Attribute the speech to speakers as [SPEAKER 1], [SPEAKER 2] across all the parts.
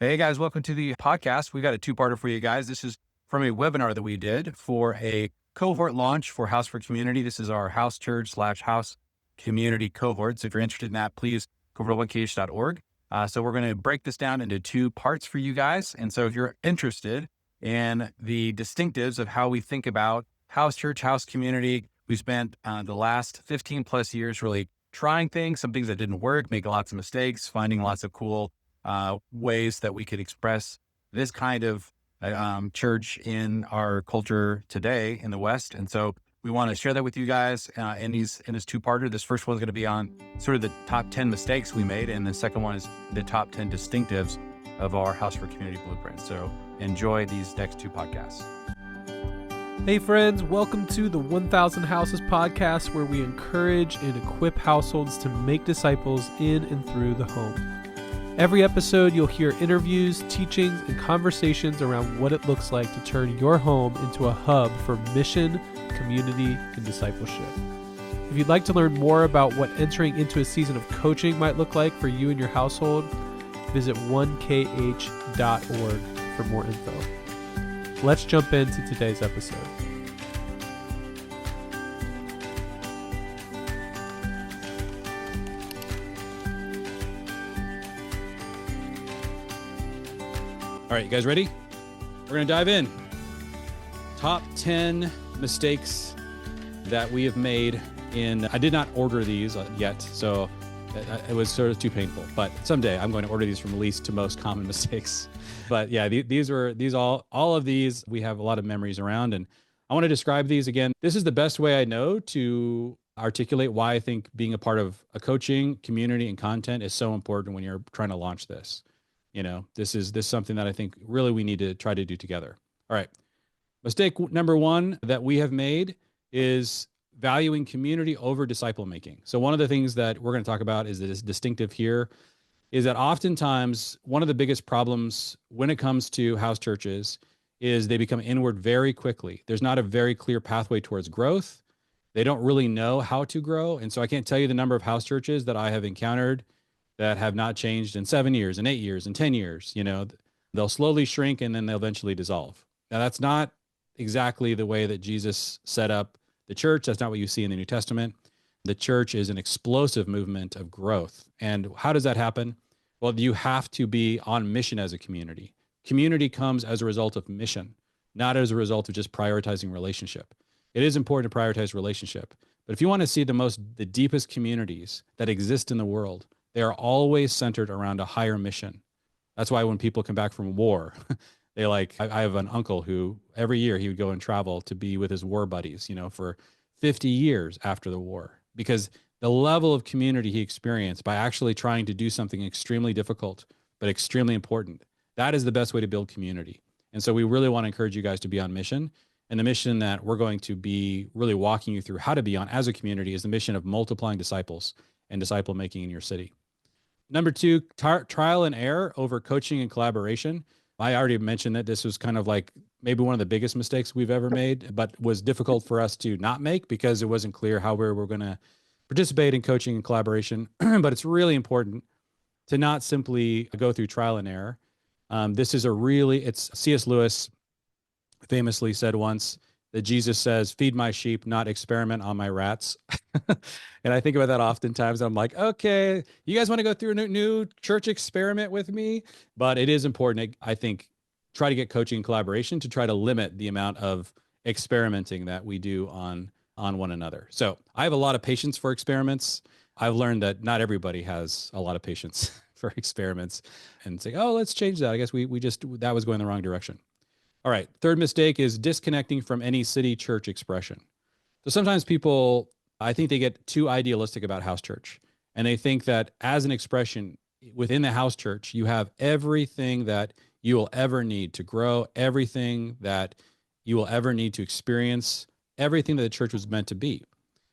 [SPEAKER 1] Hey guys, welcome to the podcast. We got a two-parter for you guys. This is from a webinar that we did for a cohort launch for House for Community. This is our house church / house community cohort. So if you're interested in that, please go over to onekh.org. So we're going to break this down into two parts for you guys. And so if you're interested in the distinctives of how we think about house church, house community, we spent the last 15 plus years really trying things, some things that didn't work, making lots of mistakes, finding lots of cool ways that we could express this kind of church in our culture today in the West. And so we want to share that with you guys in this two-parter. This first one's going to be on sort of the top 10 mistakes we made. And the second one is the top 10 distinctives of our House for Community blueprint. So enjoy these next two podcasts.
[SPEAKER 2] Hey friends, welcome to the 1000 Houses podcast, where we encourage and equip households to make disciples in and through the home. Every episode, you'll hear interviews, teachings, and conversations around what it looks like to turn your home into a hub for mission, community, and discipleship. If you'd like to learn more about what entering into a season of coaching might look like for you and your household, visit onekh.org for more info. Let's jump into today's episode.
[SPEAKER 3] All right, you guys ready? We're going to dive in. Top 10 mistakes that we have made I did not order these yet, so it was sort of too painful. But someday I'm going to order these from least to most common mistakes. But yeah, all of these we have a lot of memories around, and I want to describe these again. This is the best way I know to articulate why I think being a part of a coaching community and content is so important when you're trying to launch this. This is something that I think really we need to try to do together. All right. Mistake number one that we have made is valuing community over disciple making. So one of the things that we're going to talk about is that is distinctive here is that oftentimes one of the biggest problems when it comes to house churches is they become inward very quickly. There's not a very clear pathway towards growth. They don't really know how to grow. And so I can't tell you the number of house churches that I have encountered that have not changed in 7 years and 8 years and 10 years. They'll slowly shrink and then they'll eventually dissolve. Now, that's not exactly the way that Jesus set up the church. That's not what you see in the New Testament. The church is an explosive movement of growth. And how does that happen? Well, you have to be on mission as a community. Community comes as a result of mission, not as a result of just prioritizing relationship. It is important to prioritize relationship. But if you want to see the deepest communities that exist in the world, they are always centered around a higher mission. That's why when people come back from war, I have an uncle who every year he would go and travel to be with his war buddies, for 50 years after the war, because the level of community he experienced by actually trying to do something extremely difficult, but extremely important. That is the best way to build community. And so we really want to encourage you guys to be on mission. And the mission that we're going to be really walking you through how to be on as a community is the mission of multiplying disciples and disciple making in your city. Number two, trial and error over coaching and collaboration. I already mentioned that this was kind of like maybe one of the biggest mistakes we've ever made, but was difficult for us to not make because it wasn't clear how we were going to participate in coaching and collaboration. But it's really important to not simply go through trial and error. It's C.S. Lewis famously said once that Jesus says, "Feed my sheep, not experiment on my rats." And I think about that oftentimes. I'm like, okay, you guys want to go through a new church experiment with me? But it is important, I think, try to get coaching and collaboration to try to limit the amount of experimenting that we do on one another. So I have a lot of patience for experiments. I've learned that not everybody has a lot of patience for experiments and say, oh, let's change that. I guess that was going the wrong direction. All right. Third mistake is disconnecting from any city church expression. So sometimes people, I think they get too idealistic about house church, and they think that as an expression within the house church, you have everything that you will ever need to grow, everything that you will ever need to experience, everything that the church was meant to be.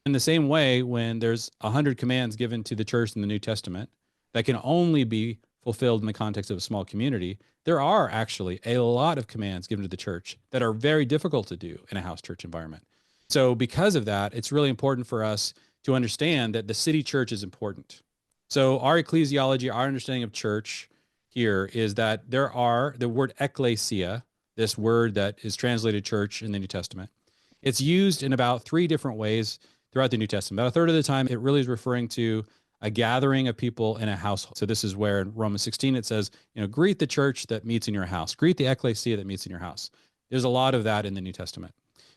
[SPEAKER 3] In the same way, when there's 100 commands given to the church in the New Testament that can only be fulfilled in the context of a small community, there are actually a lot of commands given to the church that are very difficult to do in a house church environment. So because of that, it's really important for us to understand that the city church is important. So our ecclesiology, our understanding of church here is that there are the word ecclesia, this word that is translated church in the New Testament. It's used in about 3 different ways throughout the New Testament. About a third of the time, it really is referring to a gathering of people in a household. So this is where in Romans 16, it says, greet the church that meets in your house. Greet the ecclesia that meets in your house. There's a lot of that in the New Testament.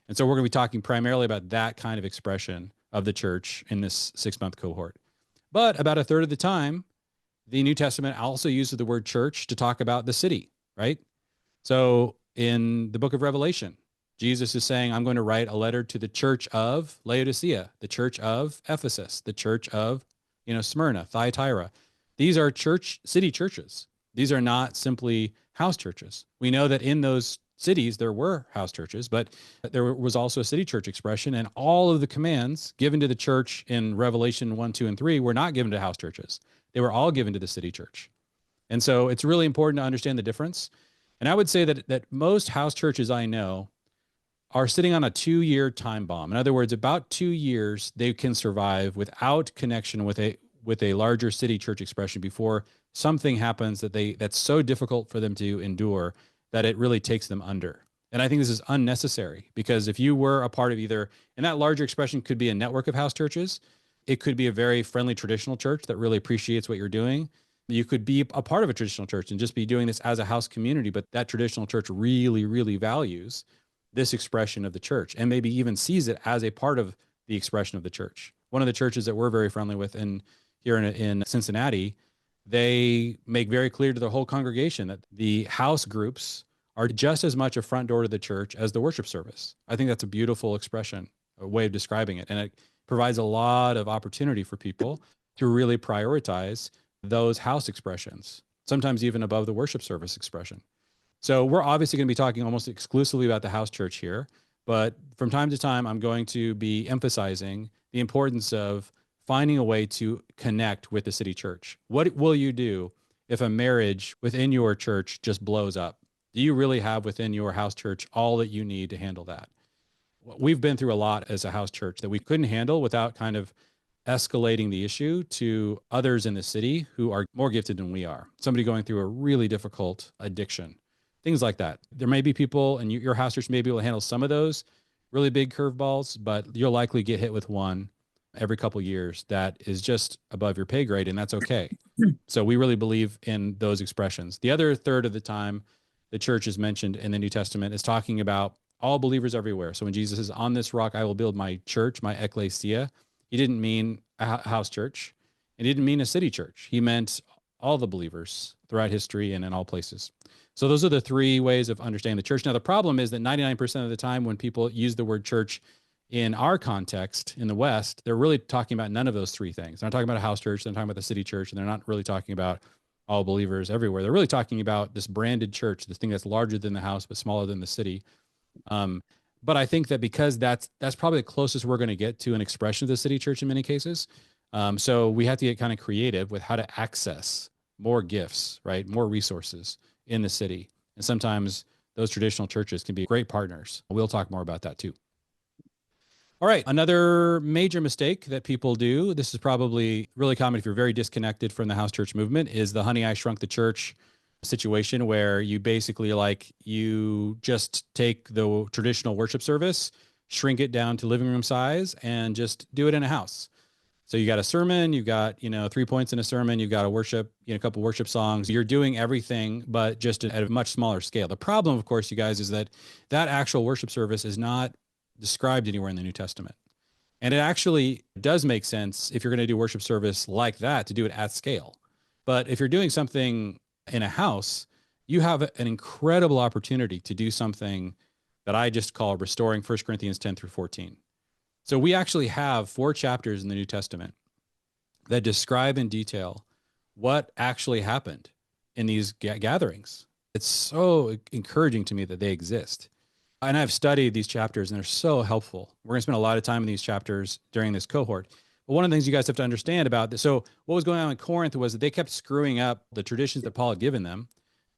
[SPEAKER 3] And so we're going to be talking primarily about that kind of expression of the church in this 6-month cohort. But about a third of the time, the New Testament also uses the word church to talk about the city, right? So in the book of Revelation, Jesus is saying, I'm going to write a letter to the church of Laodicea, the church of Ephesus, the church of Smyrna, Thyatira. These are city churches. These are not simply house churches. We know that in those cities there were house churches, but there was also a city church expression, and all of the commands given to the church in Revelation 1, 2, and 3 were not given to house churches. They were all given to the city church. And so it's really important to understand the difference. And I would say that most house churches I know are sitting on a 2-year time bomb. In other words, about 2 years they can survive without connection with a larger city church expression before something happens that's so difficult for them to endure that it really takes them under. And I think this is unnecessary, because if you were a part of either, and that larger expression could be a network of house churches, it could be a very friendly traditional church that really appreciates what you're doing. You could be a part of a traditional church and just be doing this as a house community, but that traditional church really, really values this expression of the church and maybe even sees it as a part of the expression of the church. One of the churches that we're very friendly with here in Cincinnati, they make very clear to the whole congregation that the house groups are just as much a front door to the church as the worship service. I think that's a beautiful expression, a way of describing it. And it provides a lot of opportunity for people to really prioritize those house expressions, sometimes even above the worship service expression. So we're obviously going to be talking almost exclusively about the house church here, but from time to time, I'm going to be emphasizing the importance of finding a way to connect with the city church. What will you do if a marriage within your church just blows up? Do you really have within your house church all that you need to handle that? We've been through a lot as a house church that we couldn't handle without kind of escalating the issue to others in the city who are more gifted than we are. Somebody going through a really difficult addiction. Things like that. There may be people, and your house church may be able to handle some of those really big curveballs, but you'll likely get hit with one every couple of years that is just above your pay grade, and that's okay. So we really believe in those expressions. The other third of the time the church is mentioned in the New Testament is talking about all believers everywhere. So when Jesus says, on this rock I will build my church, my ecclesia, he didn't mean a house church, and he didn't mean a city church. He meant all the believers throughout history and in all places. So those are the 3 ways of understanding the church. Now, the problem is that 99% of the time when people use the word church in our context in the West, they're really talking about none of those 3 things. They're not talking about a house church, they're talking about the city church, and they're not really talking about all believers everywhere. They're really talking about this branded church, this thing that's larger than the house but smaller than the city. But I think that because that's probably the closest we're going to get to an expression of the city church in many cases. So we have to get kind of creative with how to access more gifts, right? More resources in the city. And sometimes those traditional churches can be great partners. We'll talk more about that too. All right. Another major mistake that people do, this is probably really common if you're very disconnected from the house church movement, is the Honey, I Shrunk the Church situation, where you basically you just take the traditional worship service, shrink it down to living room size, and just do it in a house. So you got a sermon, you've got, 3 points in a sermon, you've got a worship, a couple worship songs. You're doing everything, but just at a much smaller scale. The problem, of course, you guys, is that actual worship service is not described anywhere in the New Testament. And it actually does make sense if you're going to do worship service like that to do it at scale. But if you're doing something in a house, you have an incredible opportunity to do something that I just call restoring 1 Corinthians 10 through 14. So we actually have 4 chapters in the New Testament that describe in detail what actually happened in these gatherings. It's so encouraging to me that they exist. And I've studied these chapters and they're so helpful. We're going to spend a lot of time in these chapters during this cohort. But one of the things you guys have to understand about this, so what was going on in Corinth was that they kept screwing up the traditions that Paul had given them.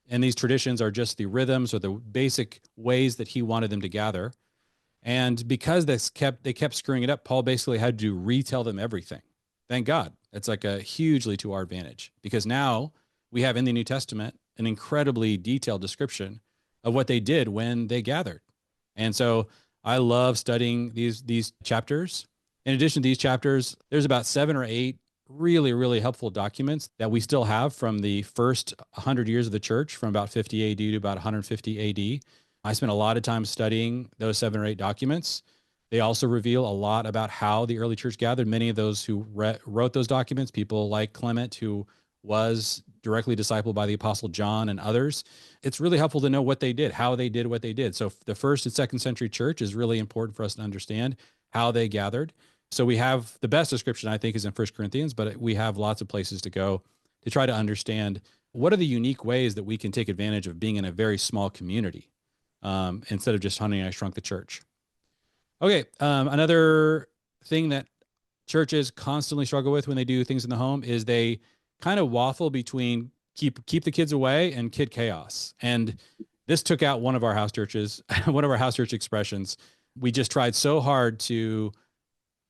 [SPEAKER 3] And these traditions are just the rhythms or the basic ways that he wanted them to gather. And because they kept screwing it up, Paul basically had to retell them everything. Thank God. It's hugely to our advantage, because now we have in the New Testament an incredibly detailed description of what they did when they gathered. And so I love studying these chapters. In addition to these chapters, there's about 7 or 8 really, really helpful documents that we still have from the first 100 years of the church, from about 50 AD to about 150 AD. I spent a lot of time studying those 7 or 8 documents. They also reveal a lot about how the early church gathered. Many of those who wrote those documents, people like Clement, who was directly discipled by the Apostle John and others. It's really helpful to know what they did, how they did what they did. So the first and second century church is really important for us to understand how they gathered. So we have the best description, I think, is in 1 Corinthians, but we have lots of places to go to try to understand what are the unique ways that we can take advantage of being in a very small community instead of just Honey, I Shrunk the Church. Okay, another thing that churches constantly struggle with when they do things in the home is they kind of waffle between keep the kids away and kid chaos. And this took out one of our house churches, one of our house church expressions. We just tried so hard to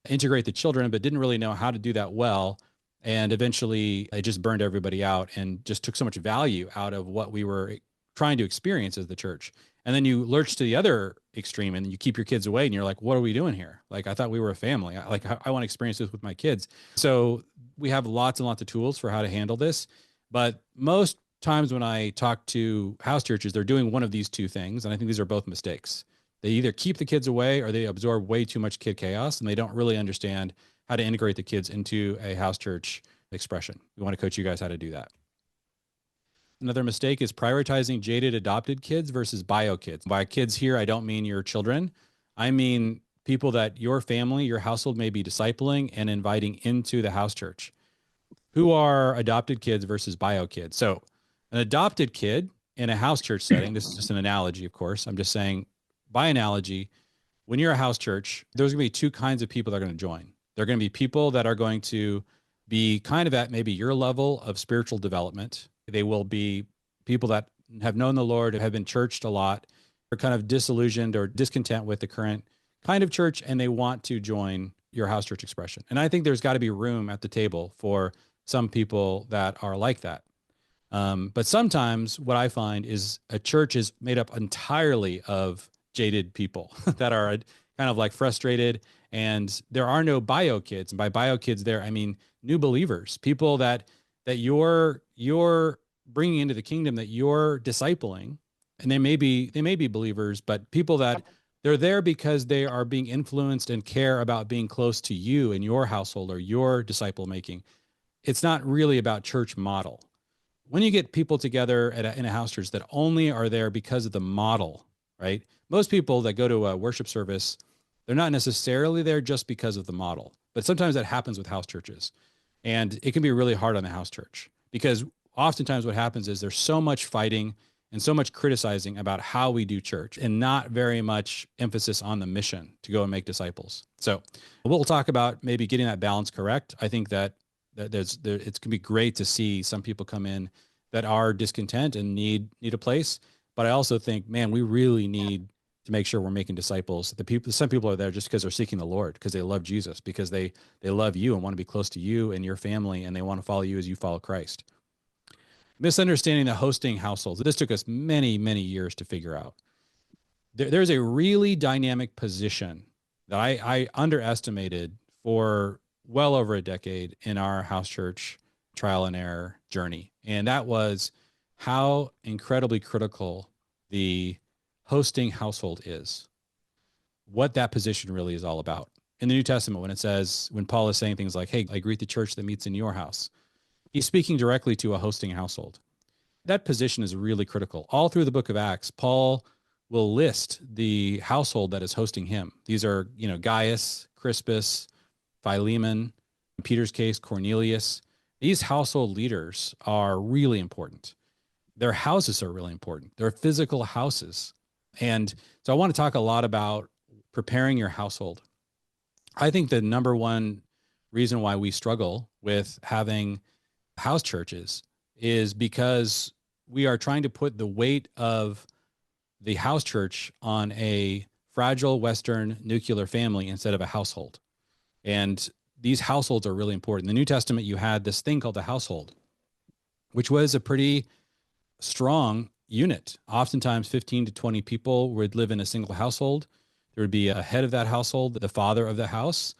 [SPEAKER 3] integrate the children, but didn't really know how to do that well. And eventually it just burned everybody out and just took so much value out of what we were trying to experience as the church. And then you lurch to the other extreme and you keep your kids away and you're like, what are we doing here? Like, I thought we were a family. I want to experience this with my kids. So we have lots and lots of tools for how to handle this. But most times when I talk to house churches, they're doing one of these two things. And I think these are both mistakes. They either keep the kids away or they absorb way too much kid chaos and they don't really understand how to integrate the kids into a house church expression. We want to coach you guys how to do that. Another mistake is prioritizing jaded adopted kids versus bio kids. By kids here, I don't mean your children. I mean people that your family, your household may be discipling and inviting into the house church. Who are adopted kids versus bio kids? So an adopted kid in a house church setting, this is just an analogy, of course. I'm just saying, by analogy, when you're a house church, there's going to be 2 kinds of people that are going to join. They're going to be people that are going to be kind of at maybe your level of spiritual development. They will be people that have known the Lord, have been churched a lot, are kind of disillusioned or discontent with the current kind of church, and they want to join your house church expression. And I think there's got to be room at the table for some people that are like that. But sometimes what I find is a church is made up entirely of jaded people that are kind of like frustrated, and there are no bio kids. And by bio kids there, I mean new believers, people that you're bringing into the kingdom, that you're discipling, and they may be believers, but people that they're there because they are being influenced and care about being close to you and your household or your disciple making. It's not really about church model. When you get people together in a house church that only are there because of the model, right? Most people that go to a worship service, they're not necessarily there just because of the model, but sometimes that happens with house churches. And it can be really hard on the house church because oftentimes what happens is there's so much fighting and so much criticizing about how we do church and not very much emphasis on the mission to go and make disciples. So we'll talk about maybe getting that balance correct. I think that it's going to be great to see some people come in that are discontent and need a place. But I also think, man, we really need to make sure we're making disciples. Some people are there just because they're seeking the Lord, because they love Jesus, because they love you and want to be close to you and your family, and they want to follow you as you follow Christ. Misunderstanding the hosting households. This took us many, many years to figure out. There's a really dynamic position that I underestimated for well over a decade in our house church trial and error journey. And that was how incredibly critical the hosting household is, what that position really is all about. In the New Testament, when Paul is saying things like, hey, I greet the church that meets in your house, he's speaking directly to a hosting household. That position is really critical. All through the book of Acts, Paul will list the household that is hosting him. These are, Gaius, Crispus, Philemon, in Peter's case, Cornelius. These household leaders are really important. Their houses are really important. They're physical houses. And so I want to talk a lot about preparing your household. I think the number one reason why we struggle with having house churches is because we are trying to put the weight of the house church on a fragile Western nuclear family instead of a household. And these households are really important. In the New Testament, you had this thing called the household. which was a pretty strong unit. Oftentimes 15 to 20 people would live in a single household. There would be a head of that household, the father of the house,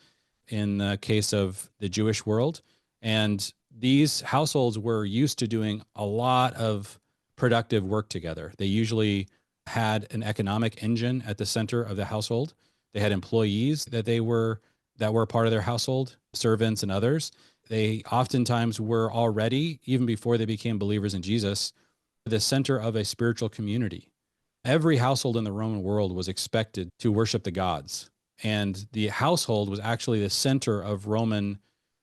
[SPEAKER 3] in the case of the Jewish world. And these households were used to doing a lot of productive work together. They usually had an economic engine at the center of the household. They had employees that were part of their household, servants and others. They oftentimes were already, even before they became believers in Jesus, the center of a spiritual community. Every household in the Roman world was expected to worship the gods. And the household was actually the center of Roman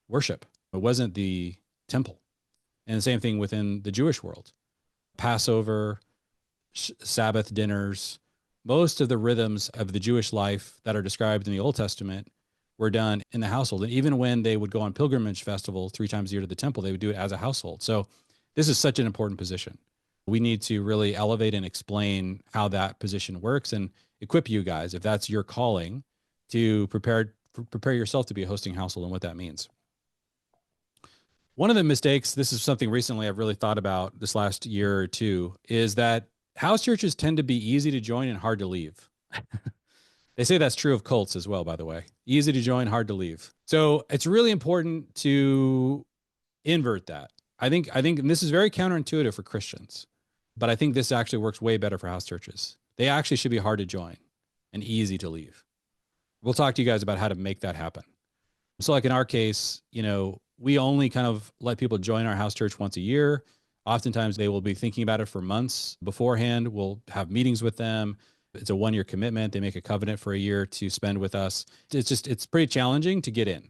[SPEAKER 3] worship. It wasn't the temple. And the same thing within the Jewish world. Passover, Sabbath dinners, most of the rhythms of the Jewish life that are described in the Old Testament were done in the household. And even when they would go on pilgrimage festival 3 times a year to the temple, they would do it as a household. So this is such an important position. We need to really elevate and explain how that position works and equip you guys, if that's your calling, to prepare yourself to be a hosting household and what that means. One of the mistakes, this is something recently I've really thought about this last year or two, is that house churches tend to be easy to join and hard to leave. They say that's true of cults as well, by the way. Easy to join, hard to leave. So it's really important to invert that. I think, and this is very counterintuitive for Christians, but I think this actually works way better for house churches. They actually should be hard to join and easy to leave. We'll talk to you guys about how to make that happen. So like in our case, we only kind of let people join our house church once a year. Oftentimes they will be thinking about it for months beforehand. We'll have meetings with them. It's a 1-year commitment. They make a covenant for a year to spend with us. It's pretty challenging to get in.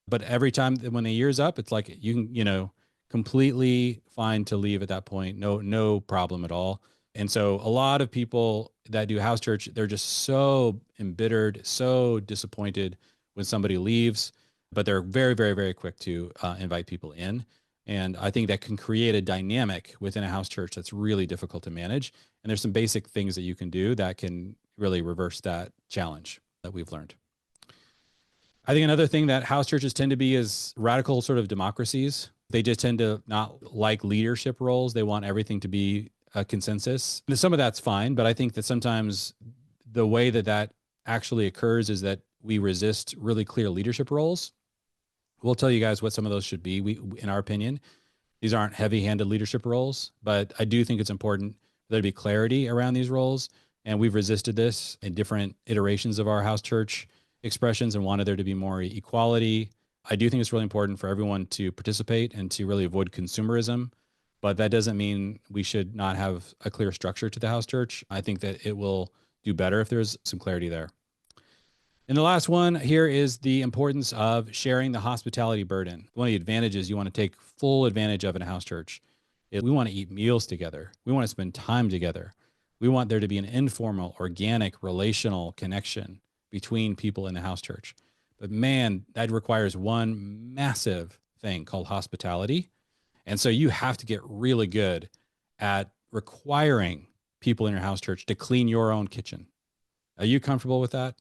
[SPEAKER 3] But every time when the year's up, it's like you can, completely fine to leave at that point. No problem at all. And so a lot of people that do house church, they're just so embittered, so disappointed when somebody leaves, but they're very, very, very quick to invite people in. And I think that can create a dynamic within a house church that's really difficult to manage. And there's some basic things that you can do that can really reverse that challenge that we've learned. I think another thing that house churches tend to be is radical sort of democracies. They just tend to not like leadership roles. They want everything to be a consensus. And some of that's fine, but I think that sometimes the way that actually occurs is that we resist really clear leadership roles. We'll tell you guys what some of those should be. In our opinion, these aren't heavy-handed leadership roles, but I do think it's important for there to be clarity around these roles. And we've resisted this in different iterations of our house church expressions and wanted there to be more equality. I do think it's really important for everyone to participate and to really avoid consumerism, but that doesn't mean we should not have a clear structure to the house church. I think that it will do better if there's some clarity there. And the last one here is the importance of sharing the hospitality burden. One of the advantages you want to take full advantage of in a house church is we want to eat meals together. We want to spend time together. We want there to be an informal, organic, relational connection between people in the house church. But man, that requires one massive thing called hospitality. And so you have to get really good at requiring people in your house church to clean your own kitchen. Are you comfortable with that?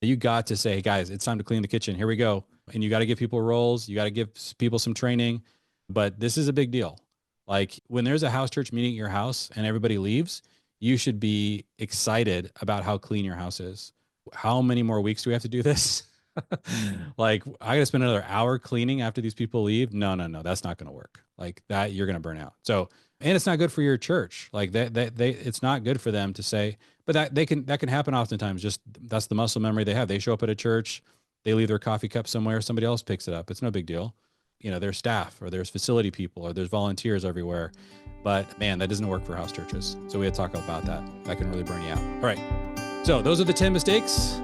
[SPEAKER 3] You got to say, hey guys, it's time to clean the kitchen. Here we go. And you got to give people roles. You got to give people some training. But this is a big deal. Like when there's a house church meeting at your house and everybody leaves, you should be excited about how clean your house is. How many more weeks do we have to do this? Like I got to spend another hour cleaning after these people leave. No, that's not going to work. Like that, you're going to burn out. So, and it's not good for your church. Like it's not good for them to say, but that can happen oftentimes. Just that's the muscle memory they have. They show up at a church, they leave their coffee cup somewhere, somebody else picks it up. It's no big deal. There's staff or there's facility people or there's volunteers everywhere. But man, that doesn't work for house churches. So we had to talk about that. That can really burn you out. All right. So those are the 10 mistakes.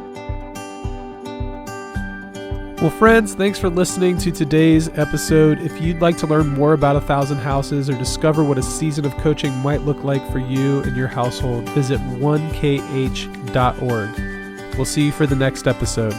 [SPEAKER 2] Well, friends, thanks for listening to today's episode. If you'd like to learn more about 1,000 Houses or discover what a season of coaching might look like for you and your household, visit 1kh.org. We'll see you for the next episode.